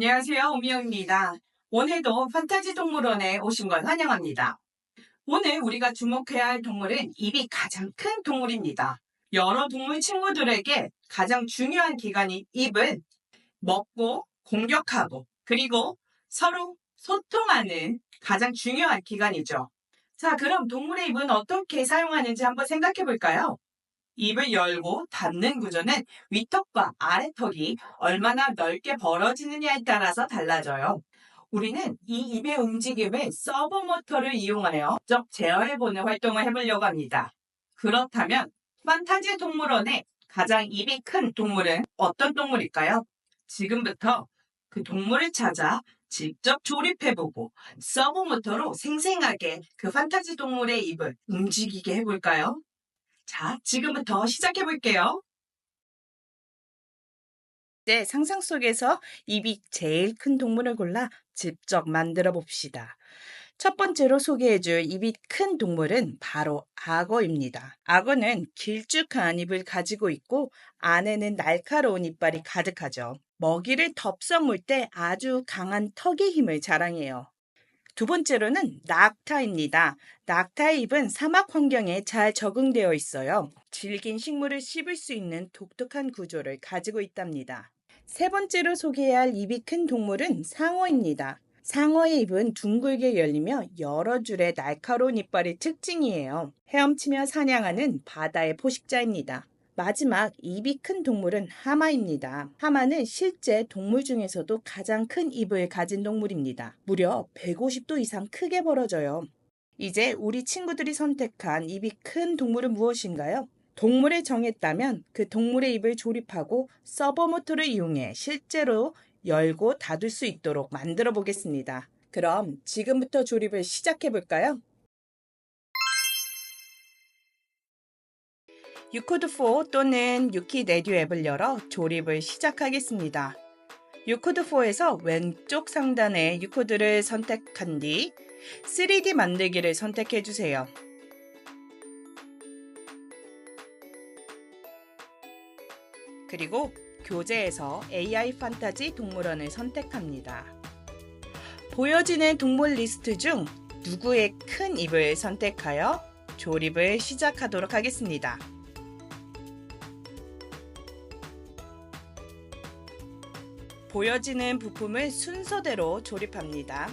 안녕하세요. 오미영입니다. 오늘도 판타지 동물원에 오신 걸 환영합니다. 오늘 우리가 주목해야 할 동물은 입이 가장 큰 동물입니다. 여러 동물 친구들에게 가장 중요한 기관인 입은 먹고 공격하고 그리고 서로 소통하는 가장 중요한 기관이죠. 자, 그럼 동물의 입은 어떻게 사용하는지 한번 생각해 볼까요? 입을 열고 닫는 구조는 위턱과 아래턱이 얼마나 넓게 벌어지느냐에 따라서 달라져요. 우리는 이 입의 움직임을 서버 모터를 이용하여 직접 제어해보는 활동을 해보려고 합니다. 그렇다면 판타지 동물원의 가장 입이 큰 동물은 어떤 동물일까요? 지금부터 그 동물을 찾아 직접 조립해보고 서버 모터로 생생하게 그 판타지 동물의 입을 움직이게 해볼까요? 자, 지금부터 시작해 볼게요. 네, 상상 속에서 입이 제일 큰 동물을 골라 직접 만들어 봅시다. 첫 번째로 소개해 줄 입이 큰 동물은 바로 악어입니다. 악어는 길쭉한 입을 가지고 있고 안에는 날카로운 이빨이 가득하죠. 먹이를 덥석 물 때 아주 강한 턱의 힘을 자랑해요. 두 번째로는 낙타입니다. 낙타의 입은 사막 환경에 잘 적응되어 있어요. 질긴 식물을 씹을 수 있는 독특한 구조를 가지고 있답니다. 세 번째로 소개해야 할 입이 큰 동물은 상어입니다. 상어의 입은 둥글게 열리며 여러 줄의 날카로운 이빨이 특징이에요. 헤엄치며 사냥하는 바다의 포식자입니다. 마지막 입이 큰 동물은 하마입니다. 하마는 실제 동물 중에서도 가장 큰 입을 가진 동물입니다. 무려 150도 이상 크게 벌어져요. 이제 우리 친구들이 선택한 입이 큰 동물은 무엇인가요? 동물을 정했다면 그 동물의 입을 조립하고 서버 모터를 이용해 실제로 열고 닫을 수 있도록 만들어 보겠습니다. 그럼 지금부터 조립을 시작해 볼까요? 유코드4 또는 유킷 에듀 앱을 열어 조립을 시작하겠습니다. 유코드4에서 왼쪽 상단에 유코드를 선택한 뒤 3D 만들기를 선택해 주세요. 그리고 교재에서 AI 판타지 동물원을 선택합니다. 보여지는 동물 리스트 중 누구의 큰 입을 선택하여 조립을 시작하도록 하겠습니다. 보여지는 부품을 순서대로 조립합니다.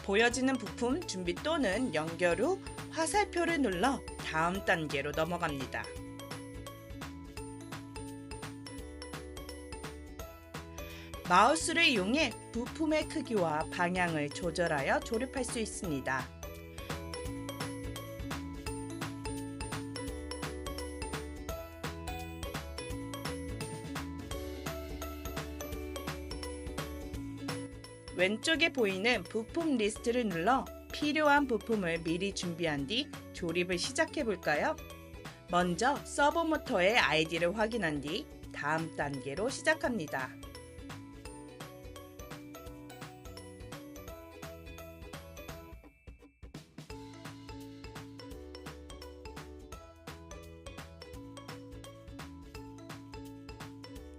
보여지는 부품 준비 또는 연결 후 화살표를 눌러 다음 단계로 넘어갑니다. 마우스를 이용해 부품의 크기와 방향을 조절하여 조립할 수 있습니다. 왼쪽에 보이는 부품 리스트를 눌러 필요한 부품을 미리 준비한 뒤 조립을 시작해 볼까요? 먼저 서버 모터의 아이디를 확인한 뒤 다음 단계로 시작합니다.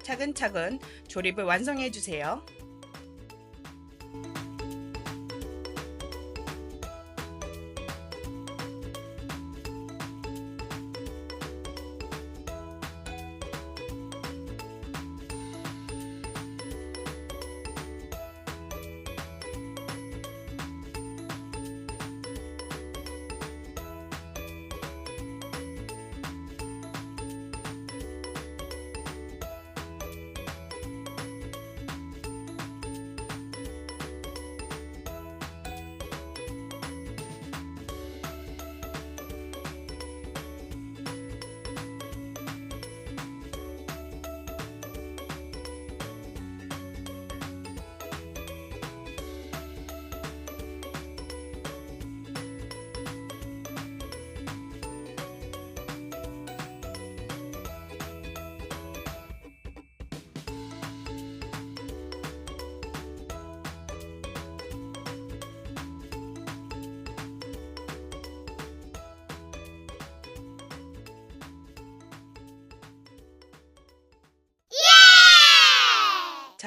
차근차근 조립을 완성해 주세요.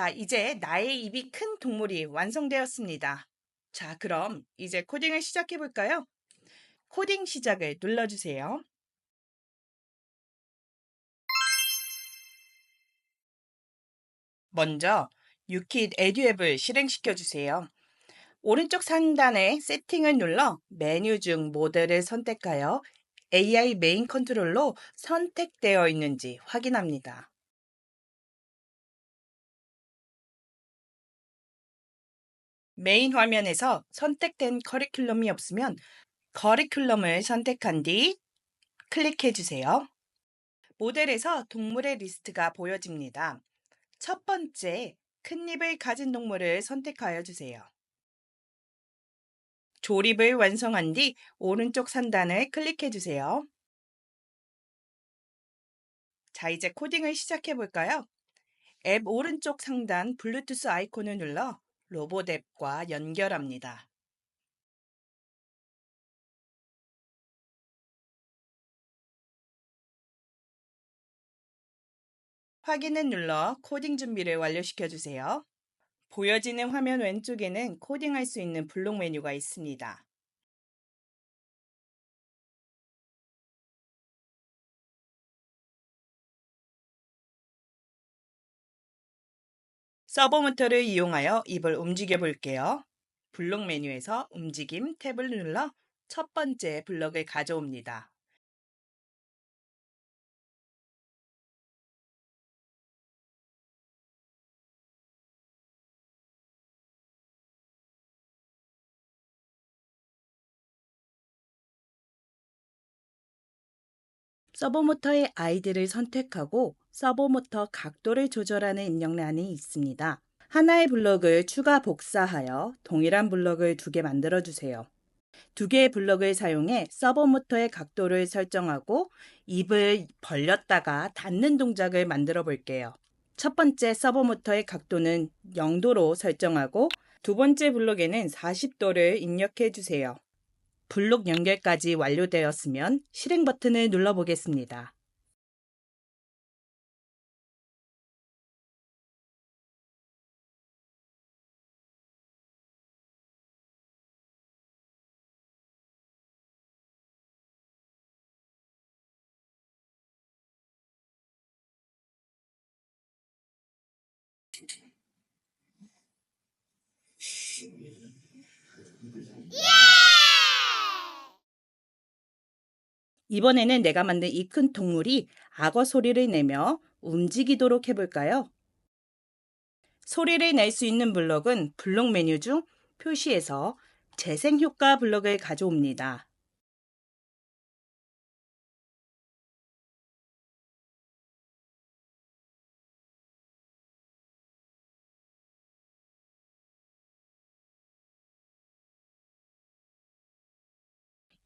자, 이제 나의 입이 큰 동물이 완성되었습니다. 자, 그럼 이제 코딩을 시작해 볼까요? 코딩 시작을 눌러주세요. 먼저 유킷 에듀앱을 실행시켜 주세요. 오른쪽 상단에 세팅을 눌러 메뉴 중 모델을 선택하여 AI 메인 컨트롤로 선택되어 있는지 확인합니다. 메인 화면에서 선택된 커리큘럼이 없으면 커리큘럼을 선택한 뒤 클릭해 주세요. 모델에서 동물의 리스트가 보여집니다. 첫 번째, 큰 입을 가진 동물을 선택하여 주세요. 조립을 완성한 뒤 오른쪽 상단을 클릭해 주세요. 자, 이제 코딩을 시작해 볼까요? 앱 오른쪽 상단 블루투스 아이콘을 눌러 로봇 앱과 연결합니다. 확인을 눌러 코딩 준비를 완료시켜 주세요. 보여지는 화면 왼쪽에는 코딩할 수 있는 블록 메뉴가 있습니다. 서버 모터를 이용하여 입을 움직여 볼게요. 블록 메뉴에서 움직임 탭을 눌러 첫 번째 블록을 가져옵니다. 서버 모터의 아이디를 선택하고 서버 모터 각도를 조절하는 입력란이 있습니다. 하나의 블록을 추가 복사하여 동일한 블록을 2개 만들어 주세요. 2개의 블록을 사용해 서버 모터의 각도를 설정하고 입을 벌렸다가 닫는 동작을 만들어 볼게요. 첫 번째 서버 모터의 각도는 0도로 설정하고 두 번째 블록에는 40도를 입력해 주세요. 블록 연결까지 완료되었으면 실행 버튼을 눌러보겠습니다. 이번에는 내가 만든 이 큰 동물이 악어 소리를 내며 움직이도록 해볼까요? 소리를 낼 수 있는 블록은 블록 메뉴 중 표시에서 재생효과 블록을 가져옵니다.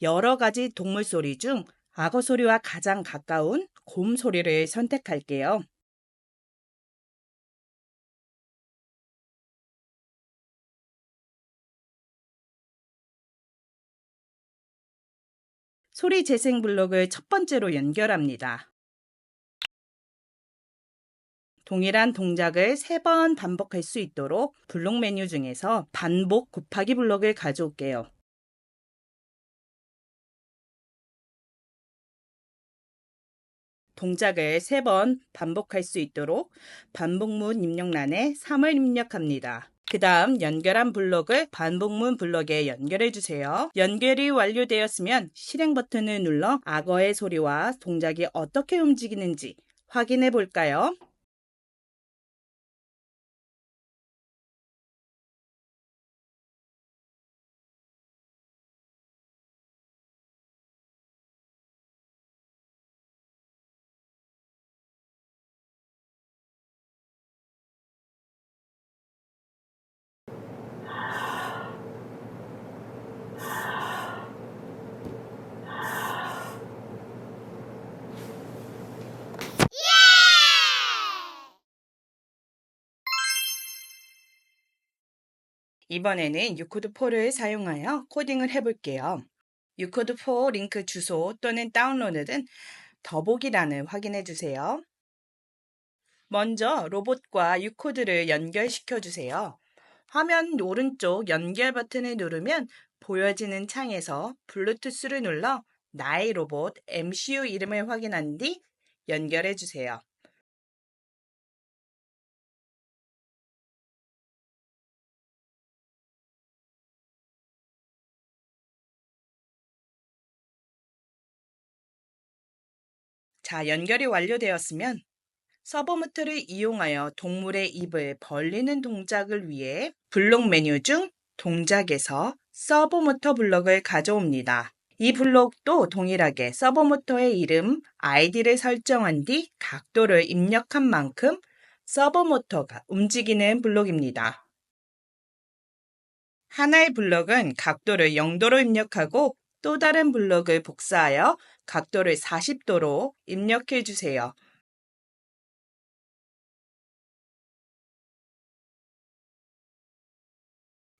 여러 가지 동물 소리 중 악어 소리와 가장 가까운 곰 소리를 선택할게요. 소리 재생 블록을 첫 번째로 연결합니다. 동일한 동작을 3번 반복할 수 있도록 블록 메뉴 중에서 반복 곱하기 블록을 가져올게요. 동작을 3번 반복할 수 있도록 반복문 입력란에 3을 입력합니다. 그 다음 연결한 블록을 반복문 블록에 연결해 주세요. 연결이 완료되었으면 실행 버튼을 눌러 악어의 소리와 동작이 어떻게 움직이는지 확인해 볼까요? 이번에는 유코드4를 사용하여 코딩을 해볼게요. 유코드4 링크 주소 또는 다운로드는 더보기란을 확인해 주세요. 먼저 로봇과 U코드를 연결시켜 주세요. 화면 오른쪽 연결 버튼을 누르면 보여지는 창에서 블루투스를 눌러 나의 로봇 MCU 이름을 확인한 뒤 연결해 주세요. 자, 연결이 완료되었으면 서버 모터를 이용하여 동물의 입을 벌리는 동작을 위해 블록 메뉴 중 동작에서 서버 모터 블록을 가져옵니다. 이 블록도 동일하게 서버 모터의 이름, 아이디를 설정한 뒤 각도를 입력한 만큼 서버 모터가 움직이는 블록입니다. 하나의 블록은 각도를 0도로 입력하고 또 다른 블록을 복사하여 각도를 40도로 입력해 주세요.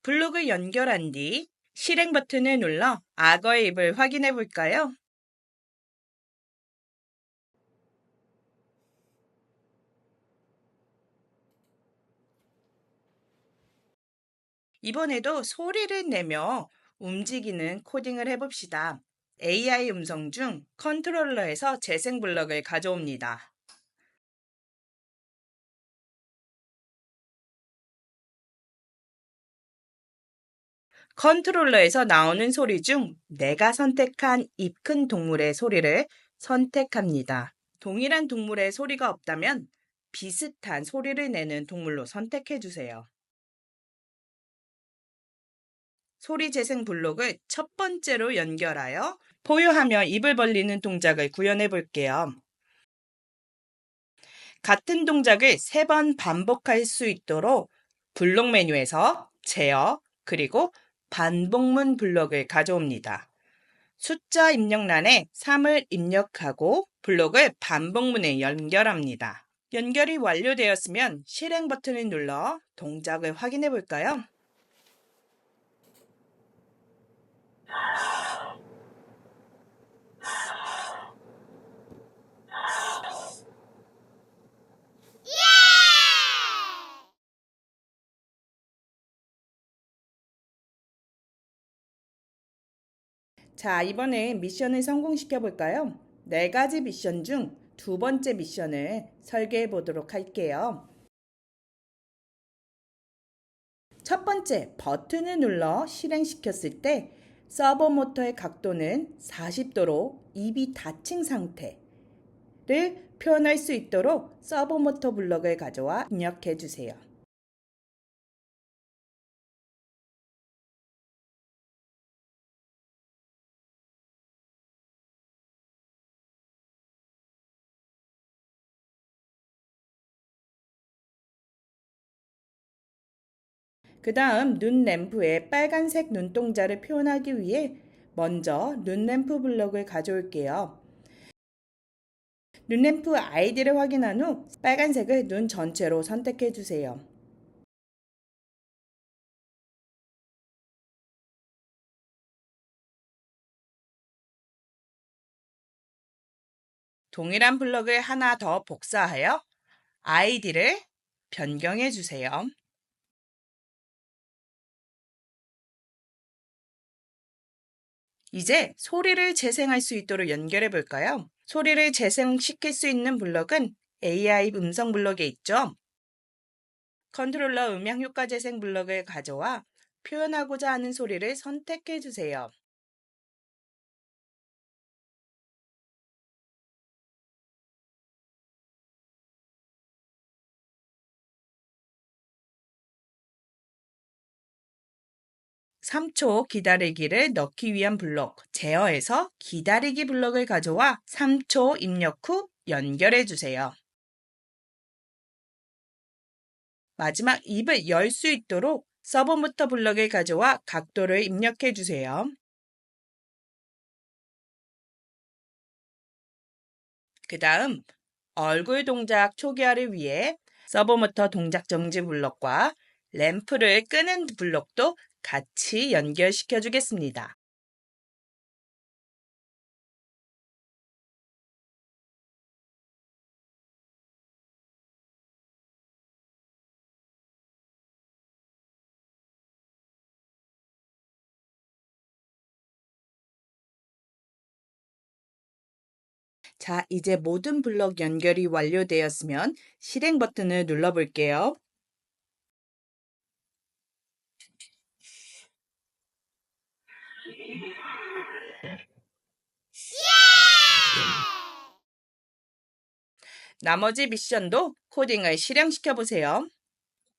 블록을 연결한 뒤 실행 버튼을 눌러 악어의 입을 확인해 볼까요? 이번에도 소리를 내며 움직이는 코딩을 해봅시다. AI 음성 중 컨트롤러에서 재생 블럭을 가져옵니다. 컨트롤러에서 나오는 소리 중 내가 선택한 입 큰 동물의 소리를 선택합니다. 동일한 동물의 소리가 없다면 비슷한 소리를 내는 동물로 선택해 주세요. 소리 재생 블록을 첫 번째로 연결하여 포효하며 입을 벌리는 동작을 구현해 볼게요. 같은 동작을 3번 반복할 수 있도록 블록 메뉴에서 제어 그리고 반복문 블록을 가져옵니다. 숫자 입력란에 3을 입력하고 블록을 반복문에 연결합니다. 연결이 완료되었으면 실행 버튼을 눌러 동작을 확인해 볼까요? 자, 이번에 미션을 성공시켜 볼까요? 4가지 미션 중 두 번째 미션을 설계해 보도록 할게요. 첫 번째, 버튼을 눌러 실행시켰을 때 서버 모터의 각도는 40도로 입이 닫힌 상태를 표현할 수 있도록 서버 모터 블럭을 가져와 입력해 주세요. 그 다음 눈 램프의 빨간색 눈동자를 표현하기 위해 먼저 눈 램프 블럭을 가져올게요. 눈 램프 아이디를 확인한 후 빨간색을 눈 전체로 선택해 주세요. 동일한 블럭을 하나 더 복사하여 아이디를 변경해 주세요. 이제 소리를 재생할 수 있도록 연결해 볼까요? 소리를 재생시킬 수 있는 블럭은 AI 음성 블럭에 있죠. 컨트롤러 음향 효과 재생 블럭을 가져와 표현하고자 하는 소리를 선택해 주세요. (3초) 기다리기를 넣기 위한 블록 제어에서 기다리기 블럭을 가져와 (3초) 입력 후 연결해 주세요. 마지막 입을 열 수 있도록 서버 모터 블럭을 가져와 각도를 입력해 주세요. 그 다음 얼굴 동작 초기화를 위해 서버 모터 동작 정지 블럭과 램프를 끄는 블럭도 같이 연결시켜 주겠습니다. 자, 이제 모든 블록 연결이 완료되었으면 실행 버튼을 눌러볼게요. 나머지 미션도 코딩을 실행시켜 보세요.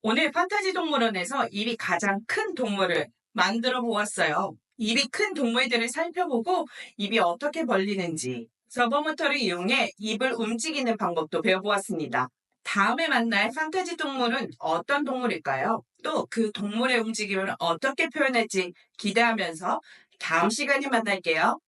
오늘 판타지 동물원에서 입이 가장 큰 동물을 만들어 보았어요. 입이 큰 동물들을 살펴보고 입이 어떻게 벌리는지 서버모터를 이용해 입을 움직이는 방법도 배워보았습니다. 다음에 만날 판타지 동물은 어떤 동물일까요? 또 그 동물의 움직임을 어떻게 표현할지 기대하면서 다음 시간에 만날게요.